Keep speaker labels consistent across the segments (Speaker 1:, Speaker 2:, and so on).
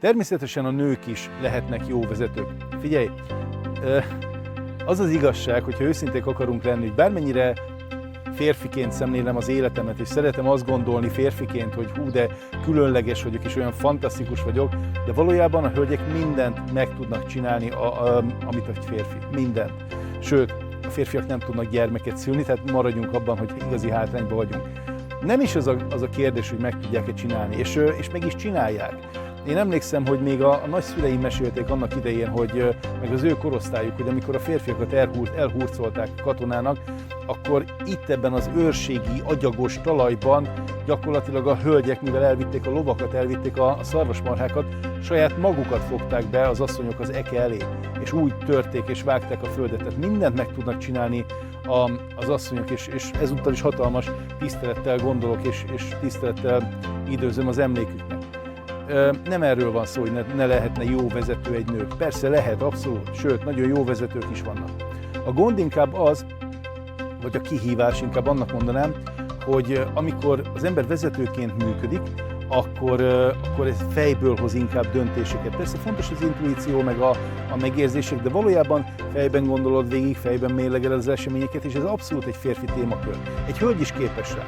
Speaker 1: Természetesen a nők is lehetnek jó vezetők. Figyelj, az az igazság, hogyha őszinték akarunk lenni, hogy bármennyire férfiként szemlélem az életemet, és szeretem azt gondolni férfiként, hogy hú, de különleges vagyok, és olyan fantasztikus vagyok, de valójában a hölgyek mindent meg tudnak csinálni, amit egy férfi. Mindent. Sőt, a férfiak nem tudnak gyermeket szülni, tehát maradjunk abban, hogy igazi hátrányban vagyunk. Nem is az a kérdés, hogy meg tudják-e csinálni, és meg is csinálják. Én emlékszem, hogy még a nagyszüleim mesélték annak idején, hogy meg az ő korosztályuk, hogy amikor a férfiakat elhurcolták katonának, akkor itt ebben az őrségi, agyagos talajban gyakorlatilag a hölgyek, mivel elvitték a lovakat, elvitték a szarvasmarhákat, saját magukat fogták be az asszonyok az eke elé, és úgy törték és vágták a földet. Tehát mindent meg tudnak csinálni az asszonyok, és ezúttal is hatalmas tisztelettel gondolok, és tisztelettel időzöm az emléküknek. Nem erről van szó, hogy ne lehetne jó vezető egy nő. Persze lehet, abszolút, sőt, nagyon jó vezetők is vannak. A gond inkább az, vagy a kihívás, inkább annak mondanám, hogy amikor az ember vezetőként működik, akkor ez fejből hoz inkább döntéseket. Persze fontos az intuíció, meg a megérzések, de valójában fejben gondolod végig, fejben mérlegeled az eseményeket, és ez abszolút egy férfi témakör. Egy hölgy is képes rá.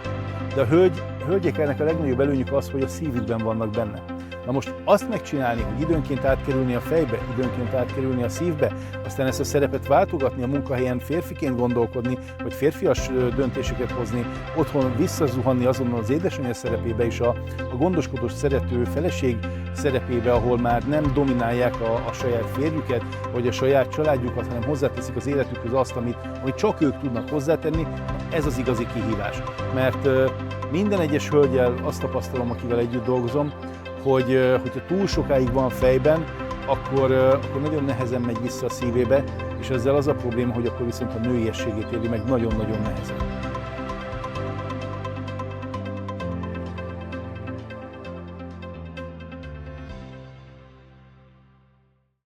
Speaker 1: De a hölgyeknek a legnagyobb előnyük az, hogy a szívükben vannak benne. Na most azt megcsinálni, hogy időnként átkerülni a fejbe, időnként átkerülni a szívbe, aztán ezt a szerepet váltogatni a munkahelyen, férfiként gondolkodni, vagy férfias döntéseket hozni, otthon visszazuhanni azonnal az édesanyja szerepébe és a gondoskodó szerető feleség szerepébe, ahol már nem dominálják a saját férjüket, vagy a saját családjukat, hanem hozzáteszik az életükhöz azt, amit csak ők tudnak hozzátenni, ez az igazi kihívás. Mert minden egyes hölgyel azt tapasztalom, akivel együtt dolgozom, hogyha túl sokáig van fejben, akkor nagyon nehezen megy vissza a szívébe, és ezzel az a probléma, hogy akkor viszont a nőiességét éli meg nagyon-nagyon nehezen.